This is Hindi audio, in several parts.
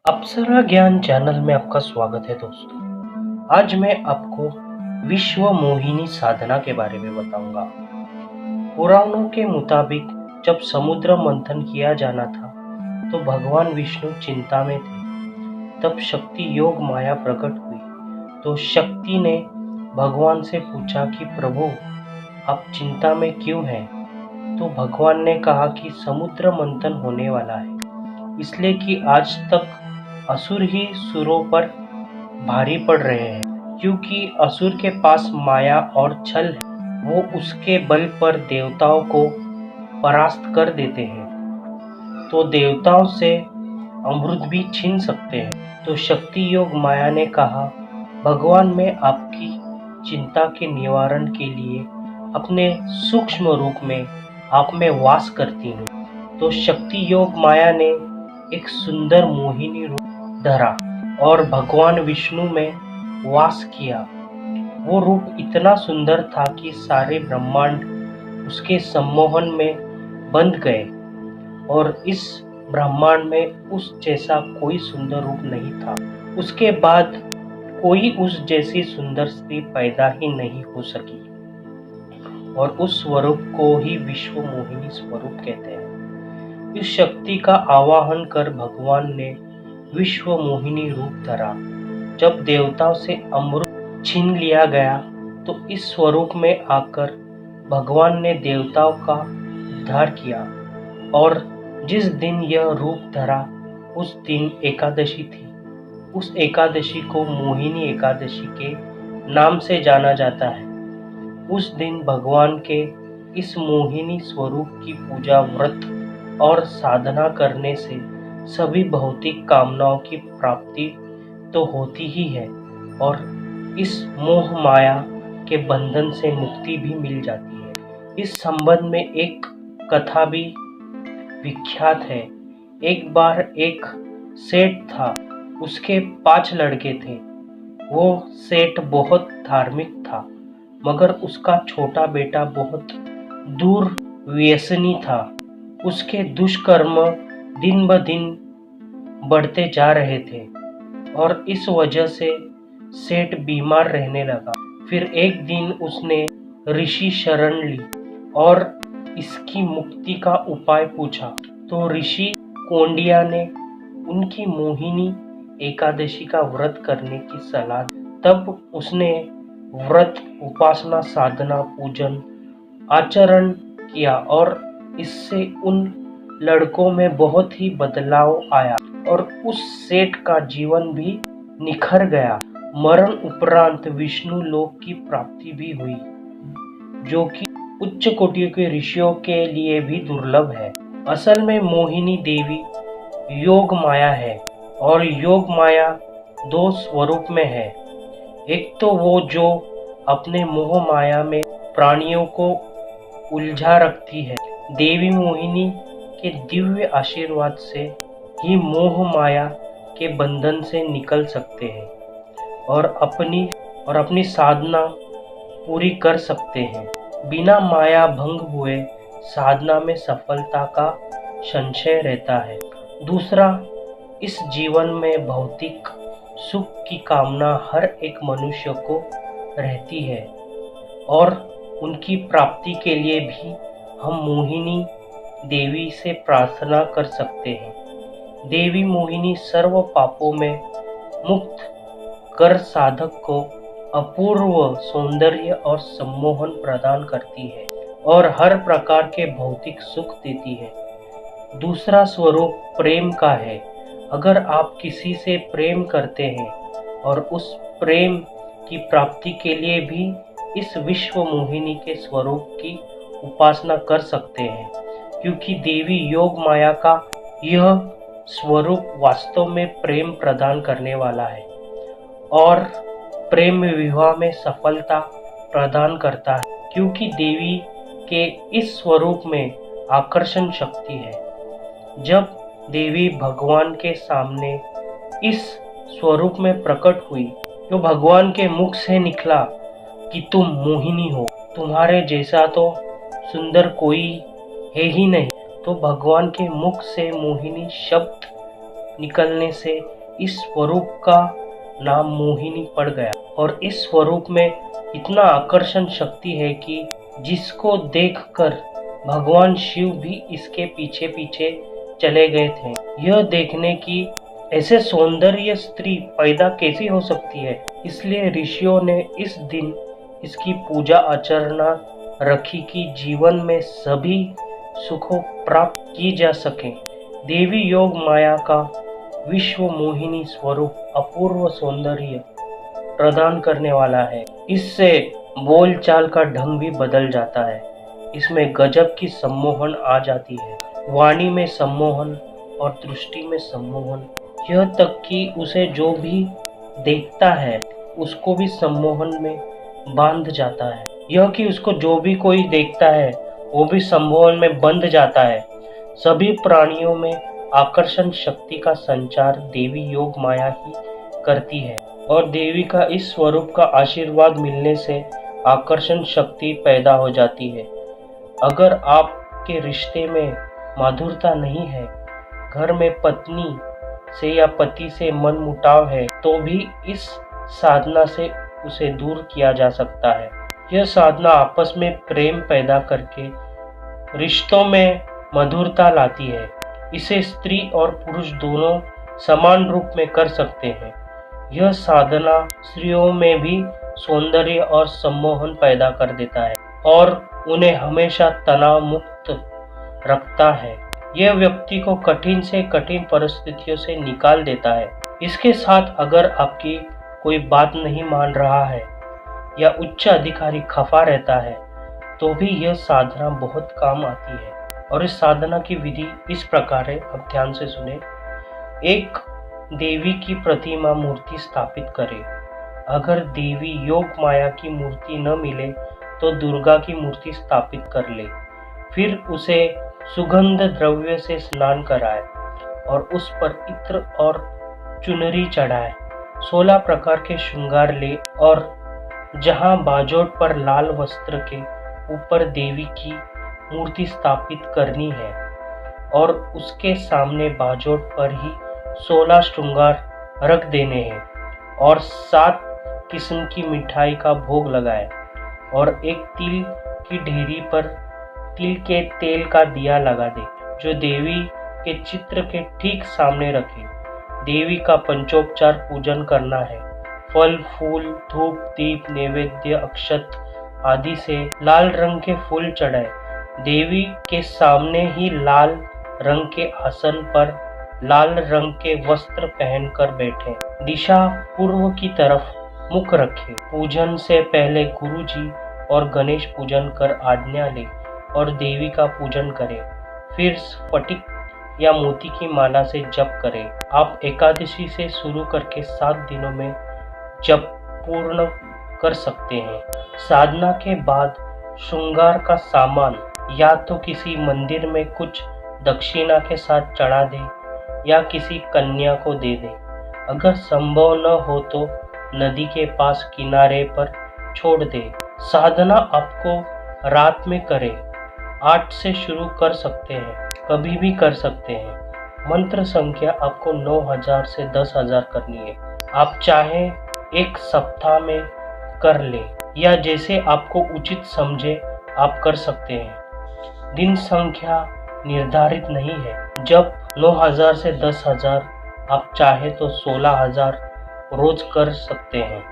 अप्सरा ज्ञान चैनल में आपका स्वागत है दोस्तों। आज मैं आपको विश्व मोहिनी साधना के बारे में बताऊंगा। पुराणों के मुताबिक जब समुद्र मंथन किया जाना था तो भगवान विष्णु चिंता में थे। तब शक्ति योग माया प्रकट हुई। तो शक्ति ने भगवान से पूछा कि प्रभु, आप चिंता में क्यों हैं? तो भगवान ने कहा कि समुद्र मंथन होने वाला है, इसलिए कि आज तक असुर ही सुरों पर भारी पड़ रहे हैं। क्योंकि असुर के पास माया और छल है, वो उसके बल पर देवताओं को परास्त कर देते हैं, तो देवताओं से अमृत भी छीन सकते हैं। तो शक्ति योग माया ने कहा, भगवान, मैं आपकी चिंता के निवारण के लिए अपने सूक्ष्म रूप में आप में वास करती हूँ। तो शक्ति योग माया ने एक सुंदर मोहिनी रूप धरा और भगवान विष्णु में वास किया। वो रूप इतना सुंदर था कि सारे ब्रह्मांड उसके सम्मोहन में बंध गए और इस ब्रह्मांड में उस जैसा कोई सुंदर रूप नहीं था। उसके बाद कोई उस जैसी सुंदर स्त्री पैदा ही नहीं हो सकी और उस स्वरूप को ही विश्व मोहिनी स्वरूप कहते हैं। इस शक्ति का आवाहन कर भगवान ने विश्व मोहिनी रूप धरा। जब देवताओं से अमृत छीन लिया गया तो इस स्वरूप में आकर भगवान ने देवताओं का उद्धार किया। और जिस दिन यह रूप धरा उस दिन एकादशी थी। उस एकादशी को मोहिनी एकादशी के नाम से जाना जाता है। उस दिन भगवान के इस मोहिनी स्वरूप की पूजा, व्रत और साधना करने से सभी भौतिक कामनाओं की प्राप्ति तो होती ही है और इस मोह माया के बंधन से मुक्ति भी मिल जाती है। इस संबंध में एक कथा भी विख्यात है। एक बार एक सेठ था, उसके 5 लड़के थे। वो सेठ बहुत धार्मिक था, मगर उसका छोटा बेटा बहुत दूर व्यसनी था। उसके दुष्कर्म दिन ब दिन बढ़ते जा रहे थे और इस वजह से सेठ बीमार रहने लगा। फिर एक दिन उसने ऋषि शरण ली और इसकी मुक्ति का उपाय पूछा। तो ऋषि कोंडिया ने उनकी मोहिनी एकादशी का व्रत करने की सलाह दी। तब उसने व्रत, उपासना, साधना, पूजन, आचरण किया और इससे उन लड़कों में बहुत ही बदलाव आया और उस सेठ का जीवन भी निखर गया। मरण उपरांत विष्णु लोक की प्राप्ति भी हुई, जो कि उच्च कोटि के ऋषियों के लिए भी दुर्लभ है। असल में मोहिनी देवी योग माया है और योग माया 2 स्वरूप में है। एक तो वो जो अपने मोह माया में प्राणियों को उलझा रखती है। देवी मोहिनी के दिव्य आशीर्वाद से ही मोह माया के बंधन से निकल सकते हैं और अपनी साधना पूरी कर सकते हैं। बिना माया भंग हुए साधना में सफलता का संशय रहता है। दूसरा, इस जीवन में भौतिक सुख की कामना हर एक मनुष्य को रहती है और उनकी प्राप्ति के लिए भी हम मोहिनी देवी से प्रार्थना कर सकते हैं। देवी मोहिनी सर्व पापों में मुक्त कर साधक को अपूर्व सौंदर्य और सम्मोहन प्रदान करती है और हर प्रकार के भौतिक सुख देती है। दूसरा स्वरूप प्रेम का है। अगर आप किसी से प्रेम करते हैं और उस प्रेम की प्राप्ति के लिए भी इस विश्व मोहिनी के स्वरूप की उपासना कर सकते हैं, क्योंकि देवी योग माया का यह स्वरूप वास्तव में प्रेम प्रदान करने वाला है और प्रेम विवाह में सफलता प्रदान करता है, क्योंकि देवी के इस स्वरूप में आकर्षण शक्ति है। जब देवी भगवान के सामने इस स्वरूप में प्रकट हुई तो भगवान के मुख से निकला कि तुम मोहिनी हो, तुम्हारे जैसा तो सुंदर कोई है ही नहीं। तो भगवान के मुख से मोहिनी शब्द निकलने से इस स्वरूप का नाम मोहिनी पड़ गया। और इस स्वरूप में इतना आकर्षण शक्ति है कि जिसको देखकर भगवान शिव भी इसके पीछे पीछे चले गए थे। यह देखने की ऐसे सौंदर्य स्त्री पैदा कैसी हो सकती है, इसलिए ऋषियों ने इस दिन इसकी पूजा अर्चना रखी कि जीवन में सभी सुखों प्राप्त की जा सके। देवी योग माया का विश्व मोहिनी स्वरूप अपूर्व सौंदर्य प्रदान करने वाला है। इससे बोलचाल का ढंग भी बदल जाता है। इसमें गजब की सम्मोहन आ जाती है, वाणी में सम्मोहन और दृष्टि में सम्मोहन, यह तक कि उसे जो भी देखता है उसको भी सम्मोहन में बांध जाता है। यह कि उसको जो भी कोई देखता है वो भी सम्मोहन में बंध जाता है। सभी प्राणियों में आकर्षण शक्ति का संचार देवी योग माया ही करती है और देवी का इस स्वरूप का आशीर्वाद मिलने से आकर्षण शक्ति पैदा हो जाती है। अगर आपके रिश्ते में मधुरता नहीं है, घर में पत्नी से या पति से मन मुटाव है, तो भी इस साधना से उसे दूर किया जा सकता है। यह साधना आपस में प्रेम पैदा करके रिश्तों में मधुरता लाती है। इसे स्त्री और पुरुष दोनों समान रूप में कर सकते हैं। यह साधना स्त्रियों में भी सौंदर्य और सम्मोहन पैदा कर देता है और उन्हें हमेशा तनाव मुक्त रखता है। यह व्यक्ति को कठिन से कठिन परिस्थितियों से निकाल देता है। इसके साथ अगर आपकी कोई बात नहीं मान रहा है या उच्च अधिकारी खफा रहता है तो भी यह साधना बहुत काम आती है। और इस साधना की विधि इस प्रकार है, अब ध्यान से सुने। एक देवी की प्रतिमा मूर्ति स्थापित करें। अगर देवी योग माया की मूर्ति न मिले तो दुर्गा की मूर्ति स्थापित कर ले। फिर उसे सुगंध द्रव्य से स्नान कराए और उस पर इत्र और चुनरी चढ़ाए। 16 प्रकार के श्रृंगार ले और जहां बाजोट पर लाल वस्त्र के ऊपर देवी की मूर्ति स्थापित करनी है और उसके सामने बाजोट पर ही 16 श्रृंगार रख देने हैं और 7 किस्म की मिठाई का भोग लगाए और एक तिल की ढेरी पर तिल के तेल का दिया लगा दे जो देवी के चित्र के ठीक सामने रखे। देवी का पंचोपचार पूजन करना है। फल फूल धूप दीप नैवेद्य अक्षत आदि से लाल रंग के फूल चढ़ाए। देवी के सामने ही लाल रंग के आसन पर लाल रंग के वस्त्र पहनकर बैठे। दिशा पूर्व की तरफ मुख रखे। पूजन से पहले गुरुजी और गणेश पूजन कर आज्ञा ले और देवी का पूजन करें। फिर स्फटिक या मोती की माला से जप करें। आप एकादशी से शुरू करके 7 दिनों में जप पूर्ण कर सकते हैं। साधना के बाद श्रृंगार का सामान या तो किसी मंदिर में कुछ दक्षिणा के साथ चढ़ा दे या किसी कन्या को दे दे। अगर संभव न हो तो नदी के पास किनारे पर छोड़ दे। साधना आपको रात में करें। 8 से शुरू कर सकते हैं, कभी भी कर सकते हैं। मंत्र संख्या आपको 9000 से 10,000 करनी है। आप चाहे एक सप्ताह में कर ले या जैसे आपको उचित समझे आप कर सकते हैं। दिन संख्या निर्धारित नहीं है। जब 9000 से 10,000, आप चाहे तो 16,000 रोज कर सकते हैं।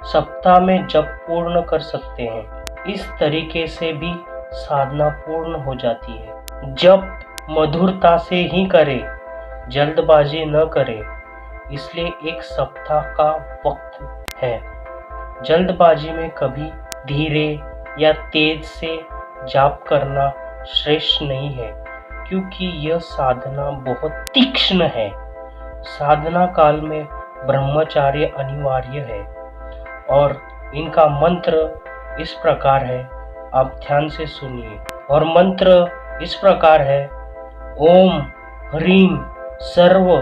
सप्ताह में जब पूर्ण कर सकते हैं। इस तरीके से भी साधना पूर्ण हो जाती है। जब मधुरता से ही करें, जल्दबाजी न करें। इसलिए एक सप्ताह का वक्त है। जल्दबाजी में कभी धीरे या तेज से जाप करना श्रेष्ठ नहीं है क्योंकि यह साधना बहुत तीक्ष्ण है। साधना काल में ब्रह्मचर्य अनिवार्य है और इनका मंत्र इस प्रकार है, आप ध्यान से सुनिए। और मंत्र इस प्रकार है, ओम ह्रीम सर्व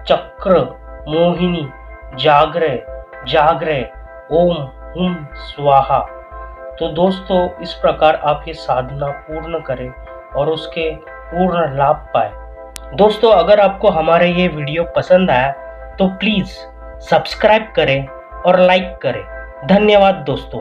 चक्र मोहिनी जागरे जागरे ओम हुम स्वाहा। तो दोस्तों, इस प्रकार आप ये साधना पूर्ण करें और उसके पूर्ण लाभ पाए। दोस्तों, अगर आपको हमारा ये वीडियो पसंद आया तो प्लीज़ सब्सक्राइब करें और लाइक करें। धन्यवाद दोस्तों।